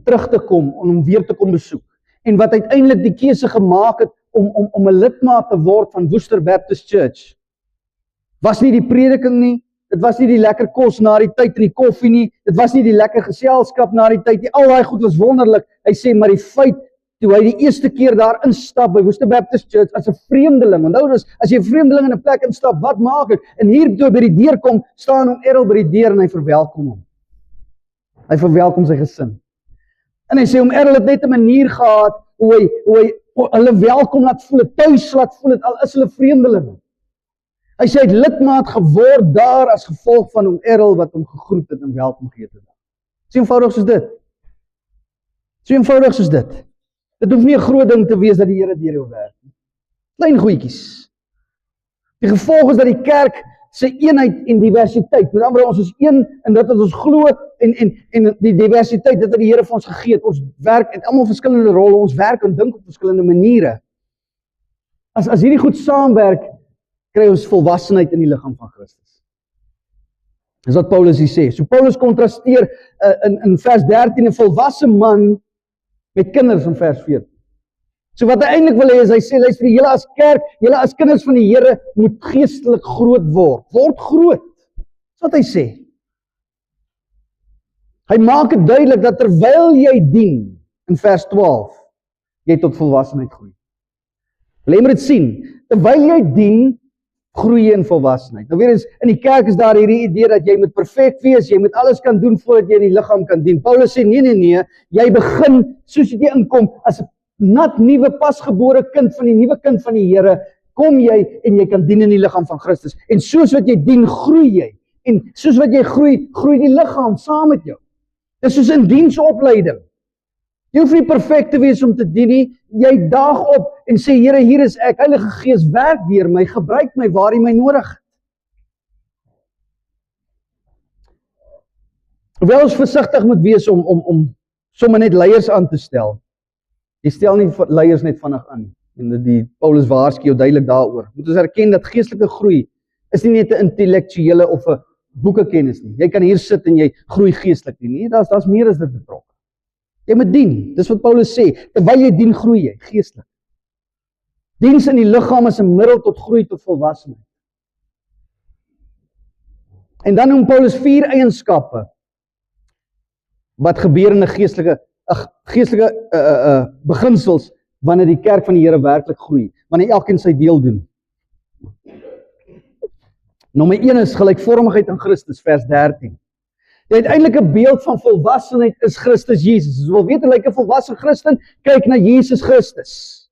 terug te kom, om weer te kom besoek. En wat uiteindelik die keuse gemaak het om 'n lidmaat te word van Woester Baptist Church. Was nie die prediking nie, dit was nie die lekker kos na die tyd en die koffie nie, dit was nie die lekker geselskap na die tyd nie, al daai goed was wonderlik. Hy sê, maar die feit, toe hy die eerste keer daar instap by Woester Baptist Church as 'n vreemdeling, onthou dus, as jy 'n vreemdeling in 'n plek instap, wat maak ek? En hier toe hy by die deur kom, staan oom Errol by die deur en hy verwelkom hom. Hy verwelkom sy gesin. En hy sê, oom Errol het net 'n manier gehad, hoe hy hulle welkom laat voel, tuis laat voel, al is hulle vreemdelinge. Hy sê, hy het lidmaat geword daar as gevolg van oom Errol wat hom gegroet het en welkom gegee het. So eenvoudig soos dit. So eenvoudig soos dit. Dit hoef nie 'n groot ding te wees dat die Here deur jou werk nie. Klein goedjies. Die gevolg is dat die kerk se eenheid en diversiteit. Met ander woorde, ons is een in dit wat ons glo en die diversiteit dit wat die Here vir ons gegee het. Ons werk in almal verskillende rolle, ons werk en dink op verskillende maniere. As hierdie goed saamwerk, kry ons volwassenheid in die liggaam van Christus. Dis wat Paulus hier sê. So Paulus kontrasteer in vers 13 'n volwasse man met kinders in vers 14. So wat hy eintlik wil hê is, hy sê, luister, julle as kerk, julle as kinders van die Here moet geestelik groot word. Word groot. Dis wat hy sê. Hy maak dit duidelik dat terwyl jy dien, in vers 12, jy tot volwassenheid groei. Wil jy maar dit sien? Terwyl jy dien, groei jy in volwassenheid. Nou weer eens, in die kerk is daar hierdie idee dat jy moet perfek wees, jy moet alles kan doen voordat jy in die liggaam kan dien. Paulus sê, nee, jy begin, soos jy inkom, as 'n nat, nuwe, pasgebore kind van die nuwe kind van die Here, kom jy en jy kan dien in die liggaam van Christus. En soos wat jy dien, groei jy. En soos wat jy groei, groei die liggaam saam met jou. Dis soos in diensopleiding. Jy hoef nie perfek te wees om te dien nie. Jy daag op en sê, Here, hier is ek. Heilige Gees, werk deur my, gebruik my waar U my nodig het. Hoewel ons versigtig moet wees om sommer net leiers aan te stel. Jy stel nie leiers net vinnig aan. En die Paulus waarsku jou duidelik daaroor. Moet ons erken dat geestelike groei is nie net 'n intellektuele of 'n boekekennis nie. Jy kan hier sit en jy groei geestelik nie. Nee, daar's meer as dit betrokke. Jy moet dien. Dis wat Paulus sê. Terwyl jy dien, groei jy geestelik. Diens in die liggaam is 'n middel tot groei tot volwassenheid. En dan noem Paulus 4 eienskappe wat gebeur in 'n geestelike beginsels wanneer die kerk van die Here werklik groei, wanneer elkeen sy deel doen. Nommer 1 is gelykvormigheid in Christus, vers 13. Die uiteindelike beeld van volwassenheid is Christus Jesus. As jy wil weet hoe lyk 'n volwasse Christen, kyk na Jesus Christus.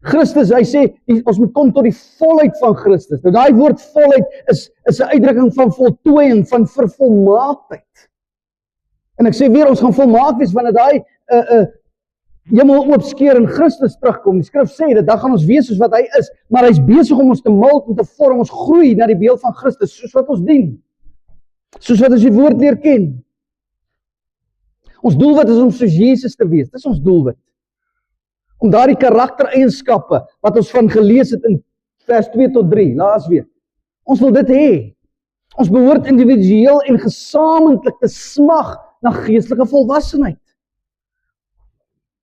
Christus, hy sê, ons moet kom tot die volheid van Christus. Nou daai woord volheid is 'n uitdrukking van voltooiing, van vervolmaaktheid. En ek sê weer, ons gaan volmaak wees wanneer daai hemel oopskeer en Christus terugkom. Die skrif sê dat dan gaan ons wees soos wat hy is, maar hy's besig om ons te mold en te vorm, ons groei na die beeld van Christus, soos wat ons dien. Soos wat ons die woord leer ken. Ons doelwit is om soos Jesus te wees. Dis ons doelwit. Om daardie karaktereienskappe wat ons van gelees het in vers 2 tot 3, laasweek. Ons wil dit hê. Ons behoort individueel en gesamentlik te smag na geestelike volwassenheid.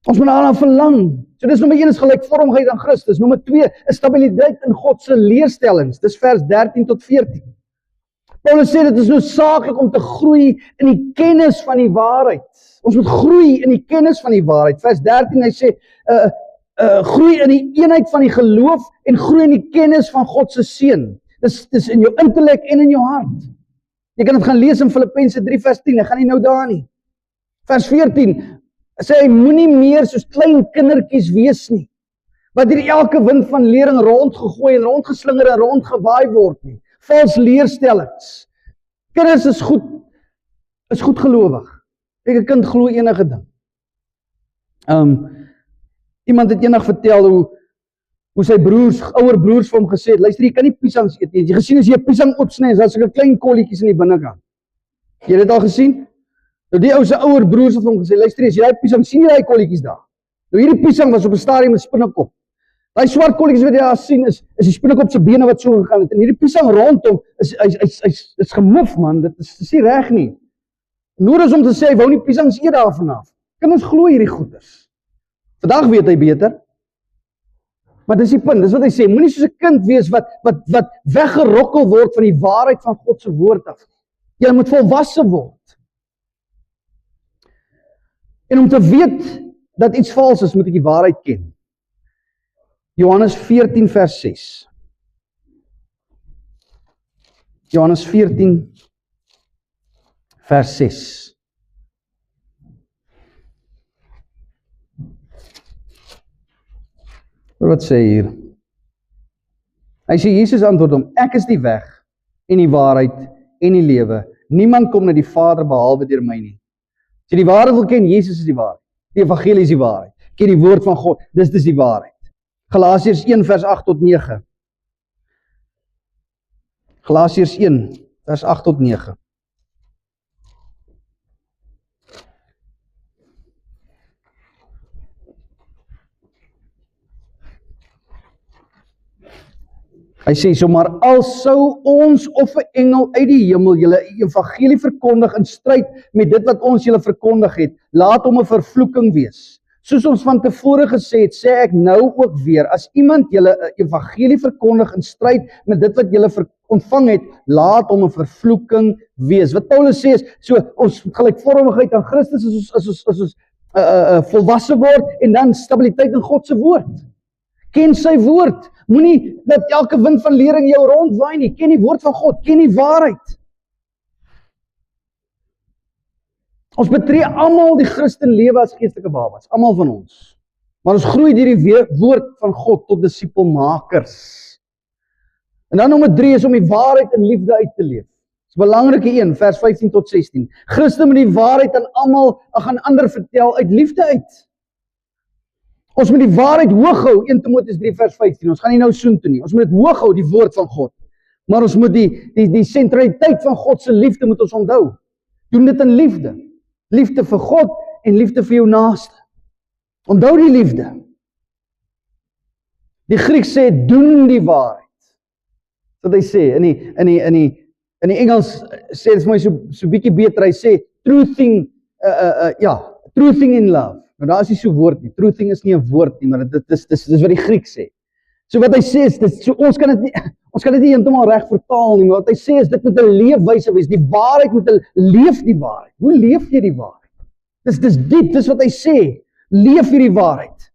Ons moet daarna verlang. So dis nommer 1 is gelykvormigheid aan Christus. Nommer 2 is stabiliteit in God se leerstellings. Dis vers 13 tot 14. Paulus sê dit is noodsaaklik om te groei in die kennis van die waarheid. Ons moet groei in die kennis van die waarheid. Vers 13, hy sê, groei in die eenheid van die geloof en groei in die kennis van God se seun. Dis in jou intellek en in jou hart. Jy kan dit gaan lees in Filippense 3 vers 10, ek gaan nie nou daar nie. Vers 14, sê hy, moenie meer soos klein kindertjies wees nie, wat hier elke wind van lering rondgegooi en rondgeslinger en rondgewaai word nie. Vals leerstellings. Kinders is goed gelowig. Ek 'n kind glo enige ding. Iemand het eendag vertel hoe sy ouer broers vir hom gesê het, luister, jy kan nie piesangs eet nie. Jy gesien as jy 'n piesang oopsny, is daar sulke klein kolletjies in die binnekant. Jy het dit al gesien? Nou die ou se ouer broers het vir hom gesê, luister, as jy daai piesang sien jy daai kolletjies daar. Nou hierdie piesang was op 'n stadium 'n spinnekop. Daai swart kolletjies wat jy daar sien is die spinnekop se bene wat so gegaan het. En hierdie piesang rondom is gemuf, man. Dit is nie reg nie. Nodig is om te sê, hy wou nie piesangs eet daarvan af. Kinders glo hierdie goeders. Vandag weet hy beter. Maar dis die punt, dis wat hy sê, moenie soos 'n kind wees wat weggerokkel word van die waarheid van God se woord af. Jy moet volwasse word. En om te weet dat iets vals is, moet ek die waarheid ken. Johannes 14 vers 6. Johannes 14 vers 6. Wat sê hier? Hy sê, Jesus antwoord hom, ek is die weg en die waarheid en die lewe. Niemand kom na die Vader behalwe deur my nie. As jy die waarheid wil ken, Jesus is die waarheid. Die evangelie is die waarheid. Ken die woord van God, dis die waarheid. Galasiërs 1 vers 8 tot 9. Galasiërs 1, vers 8 tot 9. Hy sê, so maar al sou ons of 'n engel uit die hemel julle evangelie verkondig in stryd met dit wat ons julle verkondig het, laat hom 'n vervloeking wees. Soos ons van tevore gesê het, sê ek nou ook weer, as iemand julle 'n evangelie verkondig in stryd met dit wat julle ontvang het, laat hom 'n vervloeking wees. Wat Paulus sê is, so ons gelykvormigheid aan Christus as ons volwasse word en dan stabiliteit in God se woord. Ken sy woord. Moenie dat elke wind van lering jou rondwaai nie. Ken die woord van God, ken die waarheid. Ons betree almal die Christen lewe as geestelike babas, almal van ons. Maar ons groei deur die woord van God tot disipelmakers. En dan nommer 3 is om die waarheid in liefde uit te leef. Dis 'n belangrike een, vers 15 tot 16. Christen moet die waarheid aan ander vertel uit liefde uit. Ons moet die waarheid hoog hou, 1 Timoteus 3 vers 15, ons gaan nie nou soontoe nie, ons moet dit hoog hou, die woord van God, maar ons moet die sentraliteit van God se liefde moet ons onthou, doen dit in liefde, liefde vir God en liefde vir jou naaste, onthou die liefde, die Griek sê, doen die waarheid, wat hy sê, in die Engels sê, dit is my so bietjie beter, hy sê, truthing in love. Nou daar is nie so woord nie, truthing is nie 'n woord nie, maar dit is wat die Griek sê. So wat hy sê is, ons kan dit nie heeltemal reg vertaal nie, maar wat hy sê is, dit moet 'n leefwyse wees, die waarheid moet leef die waarheid. Hoe leef jy die waarheid? Dis diep, dis wat hy sê, leef hierdie waarheid.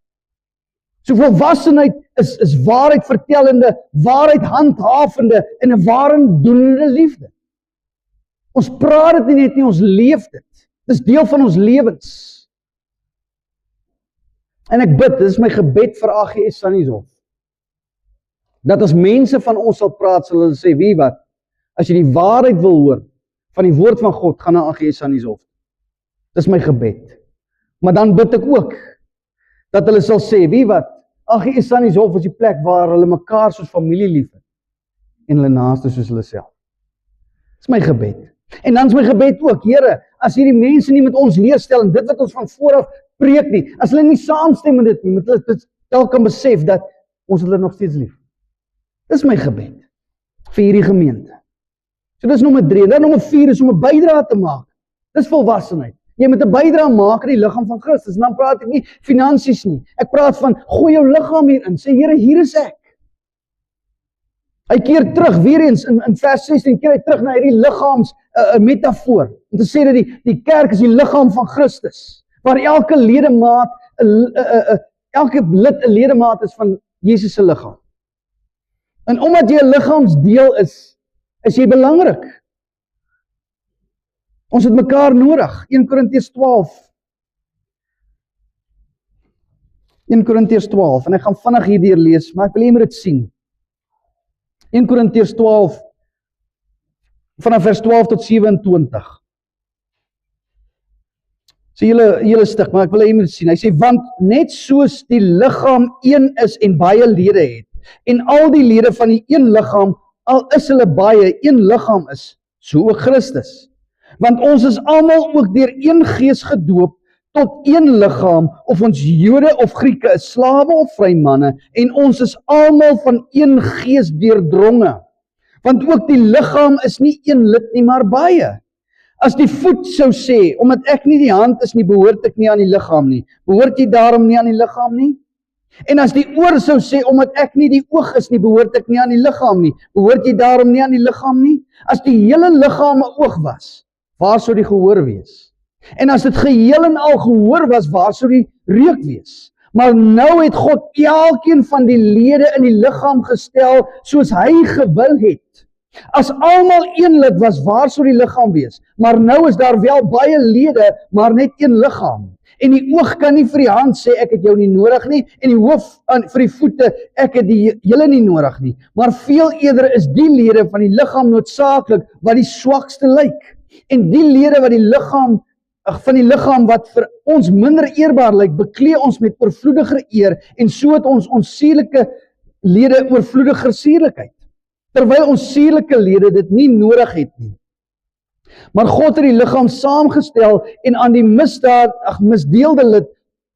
So volwassenheid is waarheid vertellende, waarheid handhavende en 'n waarin doenende liefde. Ons praat dit nie net nie, ons leef dit. Dis deel van ons lewens. En ek bid, dit is my gebed vir AGS Sannieshof, dat as mense van ons sal praat, sal hulle sê, wie wat, as jy die waarheid wil hoor, van die woord van God, gaan na AGS Sannieshof. Dit is my gebed. Maar dan bid ek ook, dat hulle sal sê, wie wat, AGS Sannieshof is die plek waar hulle mekaar soos familie lief het, en hulle naaste soos hulle self. Dit is my gebed. En dan is my gebed ook, Here, as hierdie mense nie met ons leerstel, en dit wat ons van vooraf preek nie, as hulle nie saamstem met dit nie, moet hulle dalk kan besef dat ons hulle nog steeds lief. Dis my gebed vir hierdie gemeente. So dis nommer 3, en dan nommer 4 is om 'n bydrae te maak. Dis volwassenheid. Jy moet 'n bydrae maak in die liggaam van Christus. En dan praat ek nie finansies nie. Ek praat van gooi jou liggaam hierin. Sê Here, hier is ek. Hy keer terug weer eens in vers 16 keer hy terug na hierdie liggaams metafoor om te sê dat die kerk is die liggaam van Christus, waar elke ledemaat elke lid 'n ledemaat is van Jesus se liggaam. En omdat jy 'n liggaamsdeel is jy belangrik. Ons het mekaar nodig. 1 Korintiërs 12 en ek gaan vinnig hierdeur lees, maar ek wil jy moet dit sien. 1 Korintiërs 12 vanaf vers 12 tot 27. So julle stuk, maar ek wil jy moet sien. Hy sê, want net soos die liggaam een is en baie lede het, en al die lede van die een liggaam, al is hulle baie, een liggaam is, so ook Christus. Want ons is almal ook deur een gees gedoop tot een liggaam, of ons Jode of Grieke is, slawe of vrymanne, en ons is almal van een gees deurdronge. Want ook die liggaam is nie een lid nie, maar baie. As die voet sou sê, omdat ek nie die hand is nie, behoort ek nie aan die liggaam nie. Behoort jy daarom nie aan die liggaam nie? En as die oor sou sê, omdat ek nie die oog is nie, behoort ek nie aan die liggaam nie. Behoort jy daarom nie aan die liggaam nie? As die hele liggaam 'n oog was, waar sou die gehoor wees? En as dit geheel en al gehoor was, waar sou die reuk wees? Maar nou het God elkeen van die lede in die liggaam gestel, soos hy gewil het. As almal een lid was, waar sou die liggaam wees? Maar nou is daar wel baie lede, maar net een liggaam. En die oog kan nie vir die hand sê, ek het jou nie nodig nie, en die hoof vir die voete, ek het julle nie nodig nie. Maar veel eerder is die lede van die liggaam noodsaaklik, wat die swakste lyk. En die lede wat van die liggaam wat vir ons minder eerbaar lyk, beklee ons met oorvloediger eer, en so het ons sierlike lede oorvloediger sierlikheid. terwyl ons sierlike lede dit nie nodig het nie. Maar God het die liggaam saamgestel en aan die misdeelde lid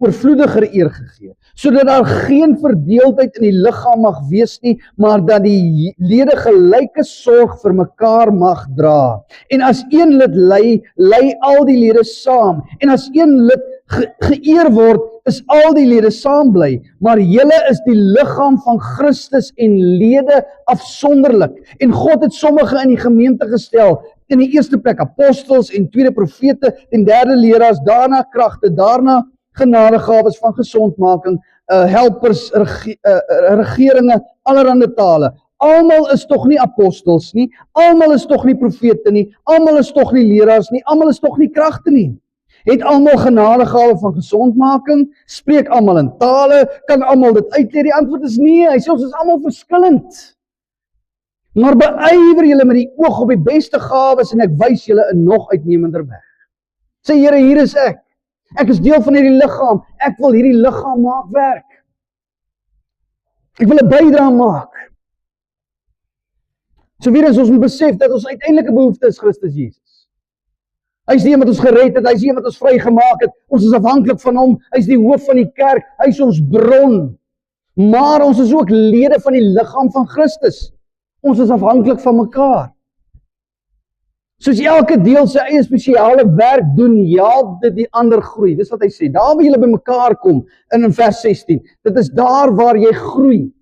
oorvloediger eer gegee, sodat daar geen verdeeldheid in die liggaam mag wees nie, maar dat die lede gelyke sorg vir mekaar mag dra. En as een lid ly, ly al die lede saam. En as een lid geëer word, is al die lede saam bly. Maar julle is die liggaam van Christus en lede afsonderlik. En God het sommige in die gemeente gestel, in die eerste plek apostels en tweede profete en derde leraars, daarna kragte, daarna genadegawes van gesondmaking, helpers, regeringe, allerhande tale. Almal is tog nie apostels nie, almal is tog nie profete nie, almal is tog nie leraars nie, almal is tog nie kragte nie. Het almal genadegawe van gesondmaking? Spreek almal in tale? Kan almal dit uitlei? Die antwoord is nee, hy sê ons is almal verskillend. Maar beywer julle met die oog op die beste gawes en ek wys julle 'n nog uitnemender weg. Sê Here, hier is ek. Ek is deel van hierdie liggaam. Ek wil hierdie liggaam maak werk. Ek wil 'n bydrae maak. So weer eens ons moet besef dat ons uiteindelike behoefte is Christus Jesus. Hy is die een wat ons gered het, hy is die een wat ons vrygemaak het. Ons is afhanklik van hom. Hy is die hoof van die kerk. Hy is ons bron. Maar ons is ook lede van die liggaam van Christus. Ons is afhanklik van mekaar. Soos elke deel sy eie spesiale werk doen, help dit die ander groei. Dis wat hy sê. Daar waar julle by mekaar kom, in vers 16. Dit is daar waar jy groei.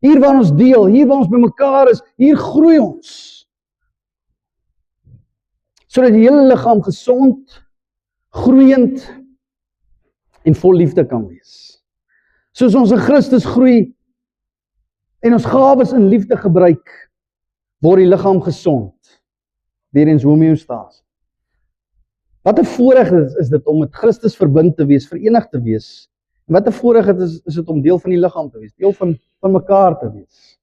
Hier waar ons deel, hier waar ons by mekaar is, hier groei ons. Sodat die hele liggaam gesond, groeiend en vol liefde kan wees. Soos ons in Christus groei en ons gawes in liefde gebruik, word die liggaam gesond. Weer eens homeostasie. Wat 'n voorreg is dit om met Christus verbind te wees, verenig te wees. En wat 'n voorreg is dit om deel van die liggaam te wees, deel van mekaar te wees.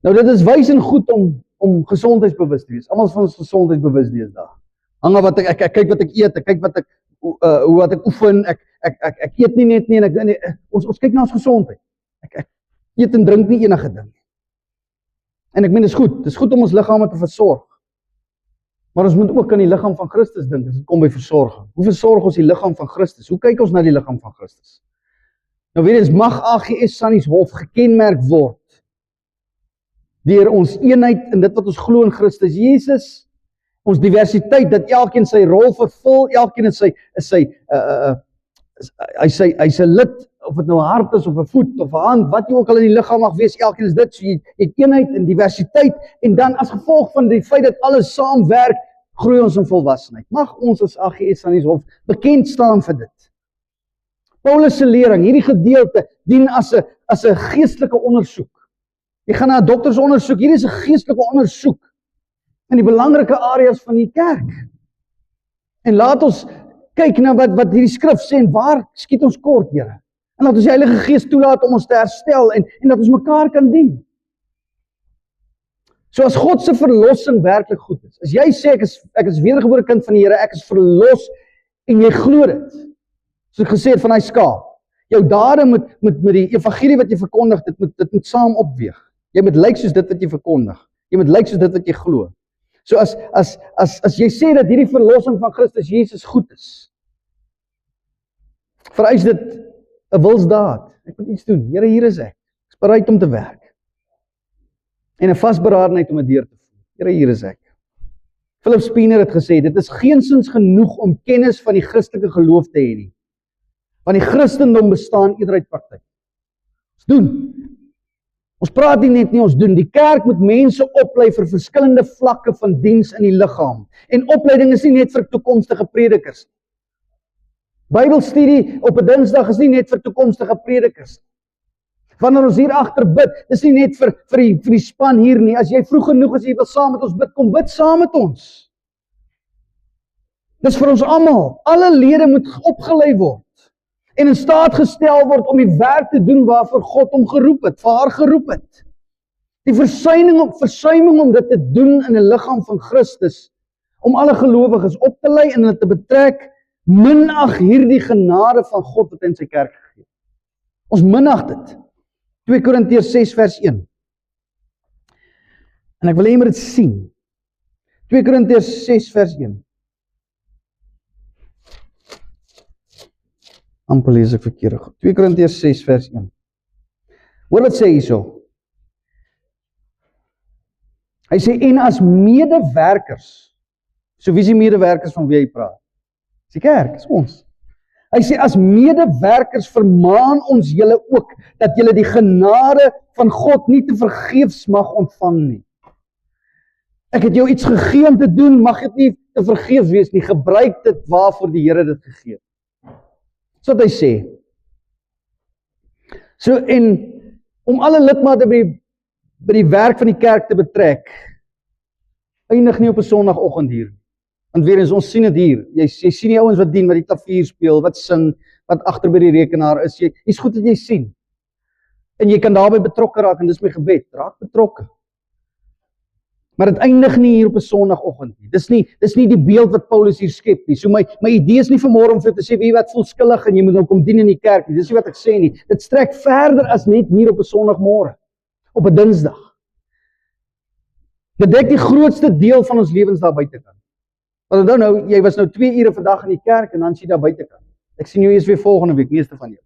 Nou dit is wys en goed om gesondheidsbewus te wees. Almal van ons gesondheidsbewus deesdae. Hang af wat ek kyk wat ek eet, ek kyk wat hoe wat ek oefen, ek eet nie net nie en ons kyk na ons gesondheid. Ek eet en drink nie enige ding. En ek meen dis goed om ons liggame te versorg. Maar ons moet ook aan die liggaam van Christus dink as dit kom by versorging. Hoe versorg ons die liggaam van Christus? Hoe kyk ons na die liggaam van Christus? Nou weer eens mag AGS Sannieshof gekenmerk word deur ons eenheid in dit wat ons glo in Christus Jesus, ons diversiteit, dat elkeen sy rol vervul, elkeen is hy's 'n lid, of dit nou 'n hart is of 'n voet of 'n hand, wat jy ook al in die liggaam mag wees, elkeen is dit, so jy het eenheid en diversiteit, en dan as gevolg van die feit dat alles saamwerk, groei ons in volwassenheid. Mag ons as AGS Sannieshof bekend staan vir dit. Paulus se lering, hierdie gedeelte, dien as 'n geestelike ondersoek. Jy gaan na 'n doktersondersoek, hier is 'n geestelike ondersoek in die belangrike areas van die kerk. En laat ons kyk na wat hierdie skrif sê en waar skiet ons kort, Here. En laat ons die Heilige Gees toelaat om ons te herstel en dat ons mekaar kan dien. So as God se verlossing werklik goed is, as jy sê ek is wedergebore kind van die Here, ek is verlos en jy glo dit. Soos ek gesê het van hy skaap. Jou dade met die evangelie wat jy verkondig, dit moet saam opweeg. Jy moet lyk soos dit wat jy verkondig. Jy moet lyk soos dit wat jy glo. So as jy sê dat hierdie verlossing van Christus Jesus goed is, vereis dit 'n wilsdaad. Ek moet iets doen. Here, hier is ek. Ek is bereid om te werk. En 'n vasberadenheid om dit deur te voer. Here, hier is ek. Philip Spiener het gesê, dit is geensins genoeg om kennis van die Christelike geloof te hê nie. Want die Christendom bestaan eerder uit praktyk. Ons doen. Ons praat nie net nie, ons doen. Die kerk moet mense oplei vir verskillende vlakke van diens in die liggaam. En opleiding is nie net vir toekomstige predikers. Bybelstudie op 'n Dinsdag is nie net vir toekomstige predikers. Wanneer ons hier agter bid, is nie net vir die span hier nie. As jy vroeg genoeg is, jy wil saam met ons bid, kom bid saam met ons. Dis vir ons almal. Alle lede moet opgelei word en in staat gestel word om die werk te doen waarvoor God hom geroep het, vir haar geroep het. Die versuiming om dit te doen in 'n liggaam van Christus, om alle gelowiges op te lei en hulle te betrek, minag hierdie genade van God wat in sy kerk gegee het. Ons minag dit. 2 Korintiërs 6 vers 1. En ek wil hê jy moet dit sien. 2 Korintiërs 6 vers 1. Amper lees ek verkeerd. 2 Korintiërs 6 vers 1. Hoor wat sê hierso. Hy sê, en as medewerkers, so wie is die medewerkers van wie hy praat? Dis die kerk, is ons. Hy sê, as medewerkers vermaan ons julle ook, dat julle die genade van God nie te vergeefs mag ontvang nie. Ek het jou iets gegee om te doen, mag dit nie te vergeefs wees nie, gebruik dit waarvoor die Here dit gegee het. Dis wat hy sê. So, en om alle lidmate by die werk van die kerk te betrek, eindig nie op 'n Sondagoggend hier. Want weer eens, ons sien dit hier. Jy sien die ouens wat dien, wat die klavier speel, wat sing, wat agter by die rekenaar is. Jy's goed dat jy sien. En jy kan daarbey betrokke raak, en dis my gebed, raak betrokke. Maar dit eindig nie hier op 'n Sondagoggend nie. Dis nie die beeld wat Paulus hier skep nie. So my idee is nie vanmôre om vir te sê, wie wat voel skuldig en jy moet nou kom dien in die kerk nie. Dis nie wat ek sê nie. Dit strek verder as net hier op 'n Sondagmôre, op 'n Dinsdag. Dit dek die grootste deel van ons lewens daar buitekant. Want onthou nou, jy was nou 2 ure vandag in die kerk en dan sien jy daar buitekant. Ek sien jou eers weer volgende week, meeste van jou.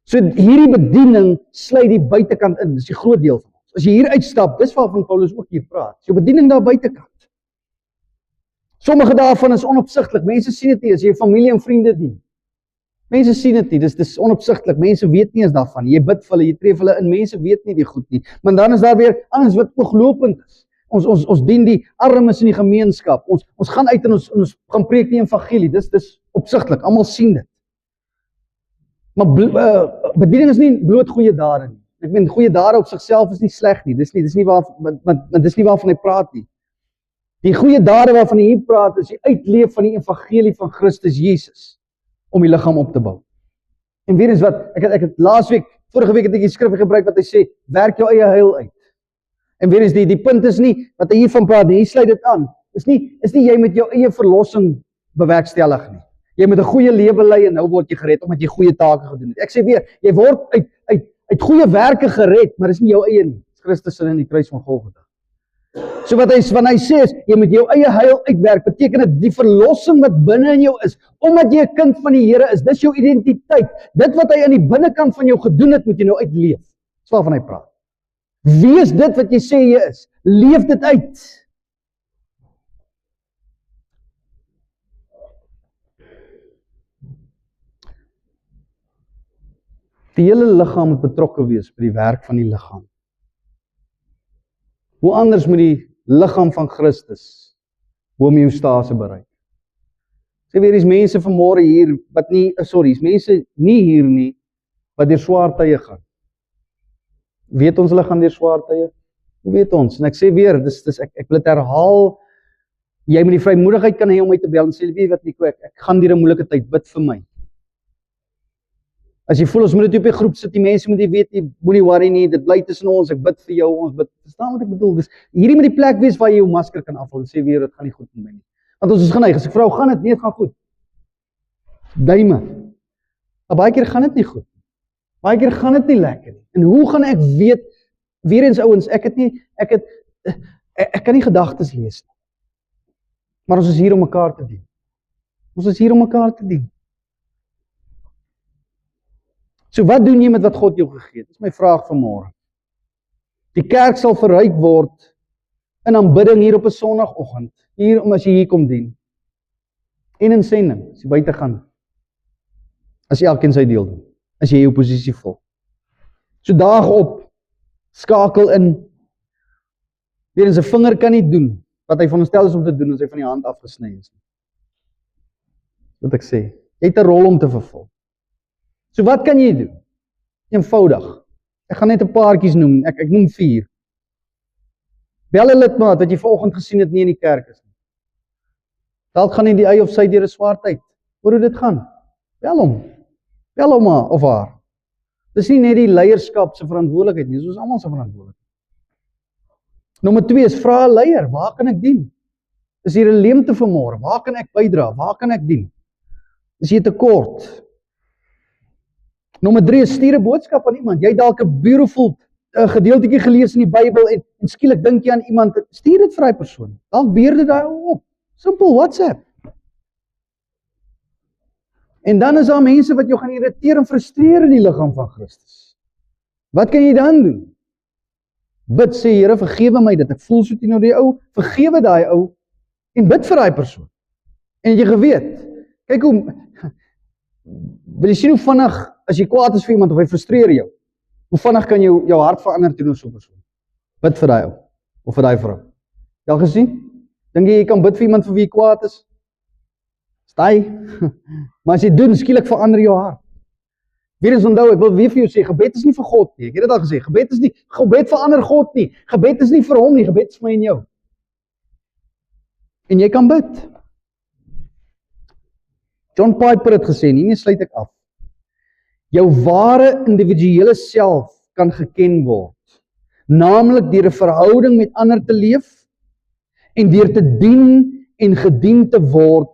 So hierdie bediening sluit die buitekant in, dis die groot deel van ons. As jy hier uitstap, dis waarvan Paulus ook hier praat. So bediening daar buitekant. Sommige daarvan is onopsigtelik. Mense sien dit nie as jy familie en vriende dien. Mense sien dit nie, dis onopsigtelik. Mense weet nie eens daarvan. Jy bid vir hulle, jy tref hulle in, mense weet nie die goed nie. Maar dan is daar weer anders wat ooglopend is. Ons dien die armes in die gemeenskap. Ons gaan uit en ons gaan preek die evangelie. Dis opsigtelik. Almal sien dit. Maar bediening is nie bloot goeie dade nie. Ek meen goeie dade op sigself is nie sleg nie. Dis nie waarvan hy praat nie. Die goeie dade waarvan hy hier praat is die uitleef van die evangelie van Christus Jesus om die liggaam op te bou. En weer eens wat ek het vorige week het ek die skrif gebruik wat hy sê, werk jou eie heil uit. En weer eens die punt is nie wat hy hiervan praat nie, hy sluit dit aan. Is nie jy met jou eie verlossing bewerkstellig nie. Jy moet 'n goeie lewe lei en nou word jy gered omdat jy goeie take gedoen het. Ek sê weer, jy word uit goeie werke gered, maar dis nie jou eie nie. Dis Christus in die kruis van Golgotha. So wanneer hy sê is, jy moet jou eie heil uitwerk, beteken dit die verlossing wat binne in jou is, omdat jy 'n kind van die Here is, dis jou identiteit. Dit wat hy aan die binnekant van jou gedoen het, moet jy nou uitleef. Dis waarvan hy praat. Wees dit wat jy sê jy is. Leef dit uit. Die hele liggaam moet betrokke wees by die werk van die liggaam. Hoe anders moet die liggaam van Christus homeostase bereik? Sê weer, is mense vanmôre hier wat is mense nie hier nie wat deur swaar tye gaan. Weet ons hulle gaan deur swaar tye? Hoe weet ons? En ek sê weer, ek wil dit herhaal. Jy moet die vrymoedigheid kan hê om my te bel en sê, weet wat Nico, ek gaan deur 'n moeilike tyd, bid vir my. As jy voel ons moet dit op die groep sit, die mense moet jy weet, jy moenie worry nie, dit bly tussen ons, ek bid vir jou, ons bid. Verstaan wat ek bedoel? Dis hierdie met die plek wees waar jy jou masker kan afhaal en sê weer, dit gaan nie goed met my nie. Want ons is geneig, as ek vrou gaan dit nie, dit gaan goed. Duime. Maar baie keer gaan dit nie goed. Baie keer gaan dit nie lekker nie. En hoe gaan ek weet, weer eens ouens, ek kan nie gedagtes lees nie. Maar ons is hier om mekaar te dien. Ons is hier om mekaar te dien. So wat doen jy met wat God jou gegee het? Dis my vraag vanmôre. Die kerk sal verryk word in aanbidding hier op 'n Sondagoggend, hier as jy hier kom dien. En in sending, as jy buite gaan. As elkeen sy deel doen. As jy jou posisie vul. So daag op, skakel in. Weer eens 'n vinger kan nie doen wat hy veronderstel is om te doen as hy van die hand afgesny is. Wat ek sê, jy het 'n rol om te vervul. So wat kan jy doen? Eenvoudig. Ek gaan net 'n paartjies noem, ek noem 4. Bel 'n lidmaat wat jy vanoggend gesien het nie in die kerk is nie. Dalk gaan nie die hy of sy deur 'n swaar tyd. Hoor hoe dit gaan. Bel hom. Bel hom of haar. Dis nie net die leierskap se verantwoordelikheid nie, dis ons almal se verantwoordelikheid. Nommer 2 is vra 'n leier, waar kan ek dien? Is hier 'n leemte vanmôre? Waar kan ek bydra? Waar kan ek dien? Is jy tekort? Nommer 3 is stuur 'n boodskap aan iemand. Jy dalk 'n beautiful 'n gedeeltjie gelees in die Bybel en skielik dink jy aan iemand, stuur dit vir daai persoon. Dalk beer dit daai op. Simpel WhatsApp. En dan is daar mense wat jou gaan irriteer en frustreer in die liggaam van Christus. Wat kan jy dan doen? Bid, sê Here, vergewe my dat ek voel so teenoor die ou, vergewe daai ou en bid vir daai persoon. En jy geweet, kyk hoe, wil jy sien hoe vinnig, as jy kwaad is vir iemand of hy frustreer jou, hoe vinnig kan jou hart verander teenoor so 'n persoon? Bid vir daai ou, of vir daai vrou. Jy al gesien? Dink jy kan bid vir iemand vir wie jy kwaad is? Staai. Maar as jy doen, skielik verander jou hart. Weer eens onthou, ek wil weer vir jou sê, gebed is nie vir God nie. Ek het dit al gesê, gebed verander God nie. Gebed is nie vir hom nie, gebed is vir my en jou. En jy kan bid. John Piper het gesê, nie sluit ek af. Jou ware individuele self kan geken word, naamlik deur 'n verhouding met ander te leef en deur te dien en gedien te word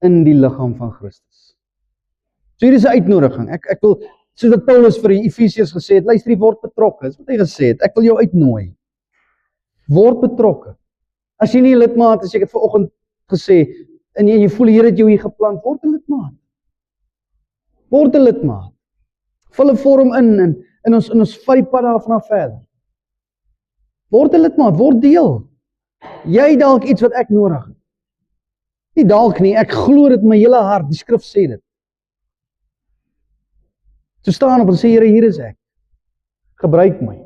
in die liggaam van Christus. So hier is 'n uitnodiging. Ek wil, soos wat Paulus vir die Efesiërs gesê het, luister, jy word betrokke. Dis wat hy gesê het. Ek wil jou uitnooi. Word betrokke. As jy nie 'n lidmaat is, ek het vanoggend gesê, en jy voel Here het jou hier geplant, word 'n lidmaat. Word 'n lidmaat. Vul 'n vorm in en ons vat die pad daarvan af verder. Word 'n lidmaat, word deel. Jy het dalk iets wat ek nodig het. Nie dalk nie, ek glo dit met my hele hart, die skrif sê dit. So staan op en sê, Here, hier is ek. Gebruik my.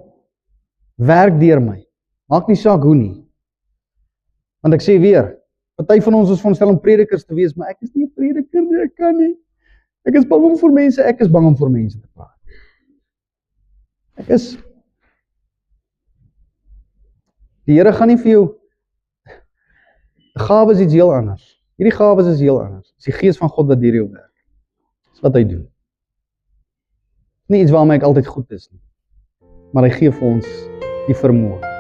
Werk deur my. Maak nie saak hoe nie. Want ek sê weer, party van ons is veronderstel om predikers te wees, maar ek is nie 'n prediker nie, ek kan nie. Ek is bang om vir mense te praat. Die Here gaan nie vir jou, gawes is iets heel anders. Hierdie gawes is heel anders. Dis die Gees van God wat deur jou werk. Dis wat hy doen. Nie iets waarmee ek altyd goed is nie. Maar hy gee vir ons die vermoë.